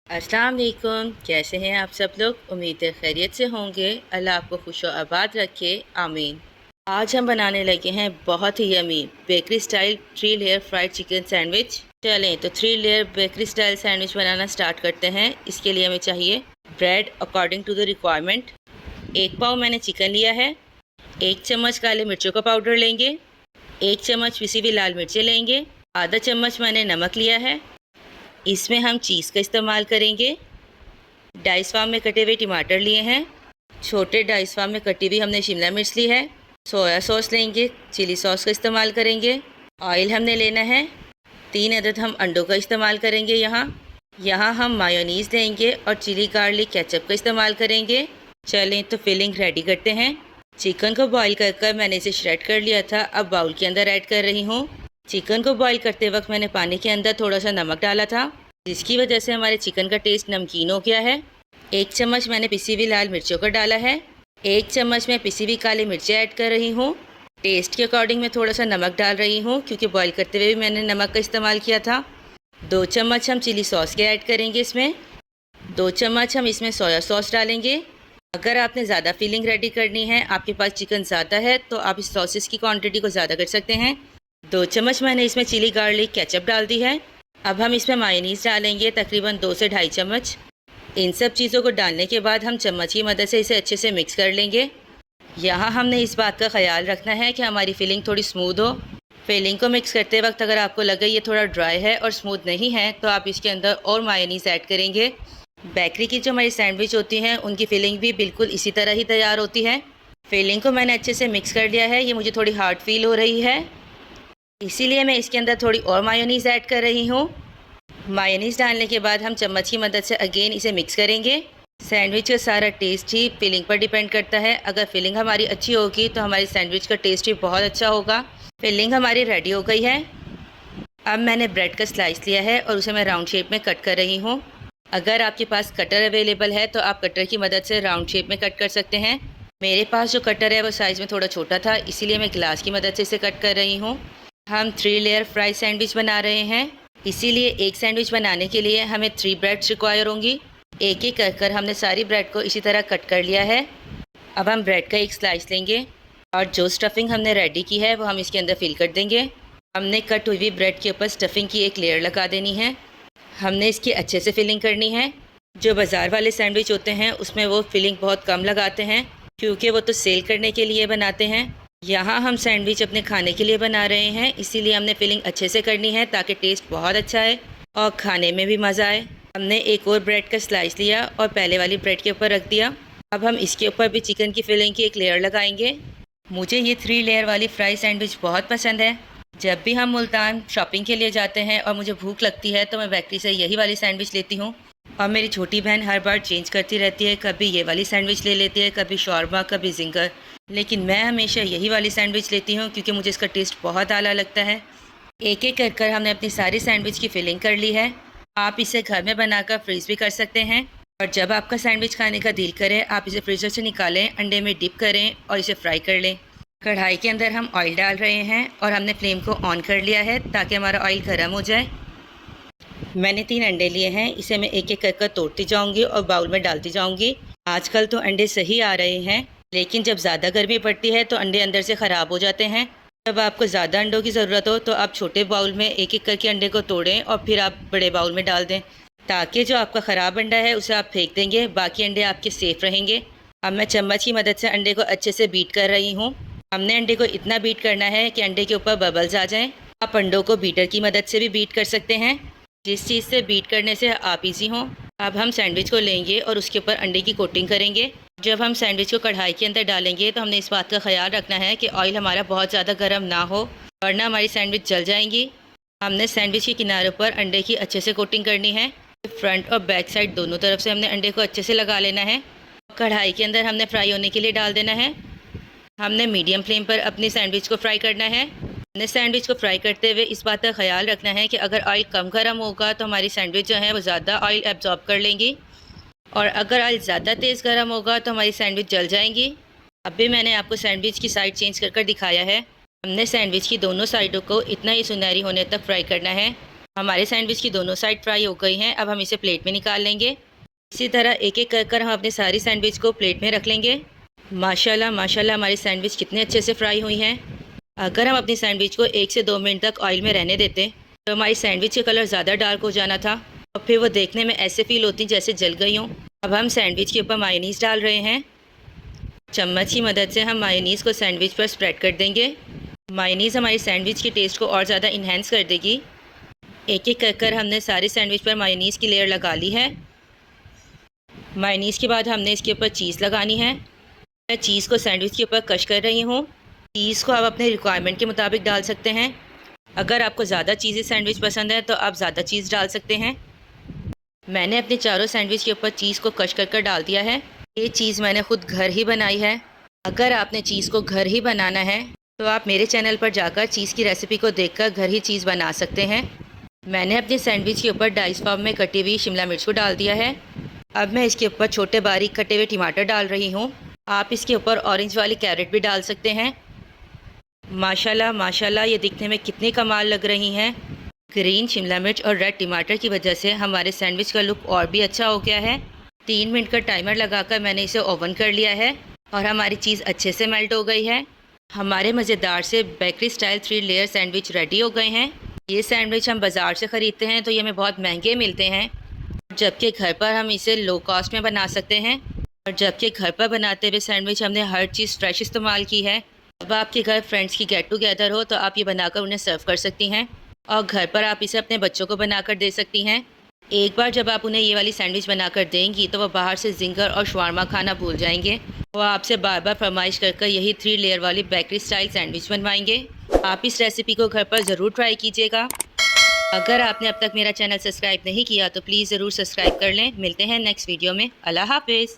अस्सलाम वालेकुम। कैसे हैं आप सब लोग? उम्मीद है खैरियत से होंगे। अल्लाह आपको खुश व आबाद रखे, आमीन। आज हम बनाने लगे हैं बहुत ही yummy bakery style 3 layer fried chicken sandwich. चलें तो 3 लेयर बेकरी स्टाइल सैंडविच बनाना स्टार्ट करते हैं। इसके लिए हमें चाहिए bread according to the requirement. 1 पाव मैंने चिकन लिया है। 1 चम्मच काले मिर्चों का पाउडर लेंगे। 1 चम्मच पिसी हुई लाल मिर्चें लेंगे। आधा चम्मच मैंने नमक लिया है। इसमें हम चीज़ का इस्तेमाल करेंगे। डाइस फार्म में कटे हुए टमाटर लिए हैं। छोटे डाइस फार्म में कटी हुई हमने शिमला मिर्च ली है। सोया सॉस लेंगे, चिली सॉस का इस्तेमाल करेंगे। ऑयल हमने लेना है। 3 अदद हम अंडों का इस्तेमाल करेंगे। यहाँ हम मायोनीज़ लेंगे और चिली गार्लिक केचप का इस्तेमाल करेंगे। चलें तो फिलिंग रेडी करते हैं। चिकन को बॉईल कर मैंने इसे श्रेड कर लिया था। अब बाउल के अंदर ऐड कर रही हूँ। चिकन को बॉईल करते वक्त मैंने पानी के अंदर थोड़ा सा नमक डाला था, जिसकी वजह से हमारे चिकन का टेस्ट नमकीन हो गया है। 1 चम्मच मैंने पिसी हुई लाल मिर्चों का डाला है। 1 चम्मच मैं पिसी हुई काली मिर्चें ऐड कर रही हूँ। टेस्ट के अकॉर्डिंग मैं थोड़ा सा नमक डाल रही हूँ, क्योंकि बॉईल करते हुए भी मैंने नमक का इस्तेमाल किया था। 2 चम्मच हम चिली सॉस के ऐड करेंगे इसमें। 2 चम्मच हम इसमें सोया सॉस डालेंगे। अगर आपने ज़्यादा फिलिंग रेडी करनी है, आपके पास चिकन ज़्यादा है, तो आप इस सॉसेस की क्वांटिटी को ज़्यादा कर सकते हैं। 2 चम्मच मैंने इसमें चिली गार्लिक केचप डाल दी है। अब हम इसमें मायोनीज़ डालेंगे, तकरीबन 2 से 2.5 चम्मच। इन सब चीज़ों को डालने के बाद हम चम्मच की मदद से इसे अच्छे से मिक्स कर लेंगे। यहाँ हमने इस बात का ख्याल रखना है कि हमारी फिलिंग थोड़ी स्मूथ हो। फिलिंग को मिक्स करते वक्त अगर आपको लगे ये थोड़ा ड्राई है और स्मूथ नहीं है, तो आप इसके अंदर और मायोनीज़ ऐड करेंगे। बेकरी की जो हमारी सैंडविच होती हैं, उनकी फिलिंग भी बिल्कुल इसी तरह ही तैयार होती है। फिलिंग को मैंने अच्छे से मिक्स कर लिया है। ये मुझे थोड़ी हार्ड फील हो रही है, इसीलिए मैं इसके अंदर थोड़ी और मायोनीज़ ऐड कर रही हूँ। मायोनीज़ डालने के बाद हम चम्मच की मदद से अगेन इसे मिक्स करेंगे। सैंडविच का सारा टेस्ट ही फिलिंग पर डिपेंड करता है। अगर फिलिंग हमारी अच्छी होगी तो हमारी सैंडविच का टेस्ट भी बहुत अच्छा होगा। फिलिंग हमारी रेडी हो गई है। अब मैंने ब्रेड का स्लाइस लिया है और उसे मैं राउंड शेप में कट कर रही हूँ। अगर आपके पास कटर अवेलेबल है तो आप कटर की मदद से राउंड शेप में कट कर सकते हैं। मेरे पास जो कटर है वो साइज़ में थोड़ा छोटा था, इसीलिए मैं ग्लास की मदद से इसे कट कर रही हूँ। हम 3 लेयर फ्राई सैंडविच बना रहे हैं, इसीलिए एक सैंडविच बनाने के लिए हमें 3 ब्रेड्स रिक्वायर होंगी। एक एक कर हमने सारी ब्रेड को इसी तरह कट कर लिया है। अब हम ब्रेड का एक स्लाइस लेंगे और जो स्टफिंग हमने रेडी की है वो हम इसके अंदर फिल कर देंगे। हमने कट हुई ब्रेड के ऊपर स्टफिंग की एक लेयर लगा देनी है। हमने इसकी अच्छे से फिलिंग करनी है। जो बाज़ार वाले सैंडविच होते हैं उसमें वो फिलिंग बहुत कम लगाते हैं, क्योंकि वो तो सेल करने के लिए बनाते हैं। यहाँ हम सैंडविच अपने खाने के लिए बना रहे हैं, इसीलिए हमने फिलिंग अच्छे से करनी है ताकि टेस्ट बहुत अच्छा आए और खाने में भी मज़ा आए। हमने एक और ब्रेड का स्लाइस लिया और पहले वाली ब्रेड के ऊपर रख दिया। अब हम इसके ऊपर भी चिकन की फिलिंग की एक लेयर लगाएंगे। मुझे ये 3 लेयर वाली फ्राई सैंडविच बहुत पसंद है। जब भी हम मुल्तान शॉपिंग के लिए जाते हैं और मुझे भूख लगती है तो मैं बेकरी से यही वाली सैंडविच लेती हूँ। और मेरी छोटी बहन हर बार चेंज करती रहती है, कभी ये वाली सैंडविच ले लेती है, कभी शॉर्मा, कभी जिंगर, लेकिन मैं हमेशा यही वाली सैंडविच लेती हूँ क्योंकि मुझे इसका टेस्ट बहुत आला लगता है। एक एक कर हमने अपनी सारी सैंडविच की फिलिंग कर ली है। आप इसे घर में बनाकर फ्रीज़ भी कर सकते हैं, और जब आपका सैंडविच खाने का दिल करे आप इसे फ्रीज़र से निकालें, अंडे में डिप करें और इसे फ्राई कर लें। कढ़ाई के अंदर हम ऑयल डाल रहे हैं और हमने फ्लेम को ऑन कर लिया है ताकि हमारा ऑयल गर्म हो जाए। मैंने 3 अंडे लिए हैं, इसे मैं एक एक कर तोड़ती जाऊंगी और बाउल में डालती जाऊंगी। आजकल तो अंडे सही आ रहे हैं, लेकिन जब ज़्यादा गर्मी पड़ती है तो अंडे अंदर से ख़राब हो जाते हैं। जब आपको ज़्यादा अंडों की ज़रूरत हो तो आप छोटे बाउल में एक एक करके अंडे को तोड़ें और फिर आप बड़े बाउल में डाल दें, ताकि जो आपका ख़राब अंडा है उसे आप फेंक देंगे, बाकी अंडे आपके सेफ़ रहेंगे। अब मैं चम्मच की मदद से अंडे को अच्छे से बीट कर रही हूँ। हमने अंडे को इतना बीट करना है कि अंडे के ऊपर बबल्स आ जाएं। आप अंडों को बीटर की मदद से भी बीट कर सकते हैं, जिस चीज़ से बीट करने से आप इजी हों। अब हम सैंडविच को लेंगे और उसके ऊपर अंडे की कोटिंग करेंगे। जब हम सैंडविच को कढ़ाई के अंदर डालेंगे तो हमने इस बात का ख्याल रखना है कि ऑयल हमारा बहुत ज़्यादा गर्म ना हो, वरना हमारी सैंडविच जल जाएंगी। हमने सैंडविच के किनारों पर अंडे की अच्छे से कोटिंग करनी है। फ्रंट और बैक साइड दोनों तरफ से हमने अंडे को अच्छे से लगा लेना है। कढ़ाई के अंदर हमने फ्राई होने के लिए डाल देना है। हमने मीडियम फ्लेम पर अपनी सैंडविच को फ्राई करना है। हमने सैंडविच को फ्राई करते हुए इस बात का ख्याल रखना है कि अगर ऑयल कम गर्म होगा तो हमारी सैंडविच जो है वो ज़्यादा ऑयल एब्जॉर्ब कर लेंगी, और अगर ऑयल ज़्यादा तेज़ गर्म होगा तो हमारी सैंडविच जल जाएंगी। अभी मैंने आपको सैंडविच की साइड चेंज कर दिखाया है। हमने सैंडविच की दोनों साइडों को इतना ही सुनहरी होने तक फ्राई करना है। हमारे सैंडविच की दोनों साइड फ्राई हो गई हैं। अब हम इसे प्लेट में निकाल लेंगे। इसी तरह एक एक कर हम अपने सारी सैंडविच को प्लेट में रख लेंगे। माशाल्लाह माशाल्लाह हमारी सैंडविच कितने अच्छे से फ्राई हुई हैं। अगर हम अपनी सैंडविच को 1 से 2 मिनट तक ऑयल में रहने देते तो हमारी सैंडविच का कलर ज़्यादा डार्क हो जाना था और फिर वो देखने में ऐसे फील होती जैसे जल गई हों। अब हम सैंडविच के ऊपर मायोनीज़ डाल रहे हैं। चम्मच की मदद से हम मायोनीज़ को सैंडविच पर स्प्रेड कर देंगे। मायोनीज़ हमारी सैंडविच के टेस्ट को और ज़्यादा इन्हेंस कर देगी। एक एक कर हमने सारी सैंडविच पर मायोनीज़ की लेयर लगा ली है। मायोनीज़ के बाद हमने इसके ऊपर चीज़ लगानी है। मैं चीज़ को सैंडविच के ऊपर कश कर रही हूँ। चीज़ को आप अपने रिक्वायरमेंट के मुताबिक डाल सकते हैं। अगर आपको ज़्यादा चीज़ी सैंडविच पसंद है तो आप ज़्यादा चीज़ डाल सकते हैं। मैंने अपने चारों सैंडविच के ऊपर चीज़ को कश कर डाल दिया है। ये चीज़ मैंने ख़ुद घर ही बनाई है। अगर आपने चीज़ को घर ही बनाना है तो आप मेरे चैनल पर जाकर चीज़ की रेसिपी को देखकर घर ही चीज़ बना सकते हैं। मैंने अपने सैंडविच के ऊपर डाइस फॉर्म में कटी हुई शिमला मिर्च को डाल दिया है। अब मैं इसके ऊपर छोटे बारीक कटे हुए टमाटर डाल रही हूँ। आप इसके ऊपर ऑरेंज वाली कैरेट भी डाल सकते हैं। माशाल्लाह माशाल्लाह ये दिखने में कितनी कमाल लग रही हैं। ग्रीन शिमला मिर्च और रेड टमाटर की वजह से हमारे सैंडविच का लुक और भी अच्छा हो गया है। 3 मिनट का टाइमर लगाकर मैंने इसे ओवन कर लिया है और हमारी चीज़ अच्छे से मेल्ट हो गई है। हमारे मज़ेदार से bakery style 3 layer sandwich ready हो गए हैं। ये सैंडविच हम बाज़ार से ख़रीदते हैं तो ये हमें बहुत महंगे मिलते हैं, जबकि घर पर हम इसे लो कॉस्ट में बना सकते हैं। और जबकि घर पर बनाते हुए सैंडविच हमने हर चीज़ फ्रेश इस्तेमाल की है। अब आपके घर फ्रेंड्स की गेट टुगेदर हो तो आप ये बनाकर उन्हें सर्व कर सकती हैं और घर पर आप इसे अपने बच्चों को बनाकर दे सकती हैं। एक बार जब आप उन्हें ये वाली सैंडविच बनाकर देंगी तो वो बाहर से जिंगर और शवारमा खाना भूल जाएंगे। वो आपसे बार बार फरमाइश कर यही 3 लेयर वाली बेकरी स्टाइल सैंडविच बनवाएंगे। आप इस रेसिपी को घर पर ज़रूर ट्राई कीजिएगा। अगर आपने अब तक मेरा चैनल सब्सक्राइब नहीं किया तो प्लीज़ ज़रूर सब्सक्राइब कर लें। मिलते हैं नेक्स्ट वीडियो में। अल्लाह हाफिज़।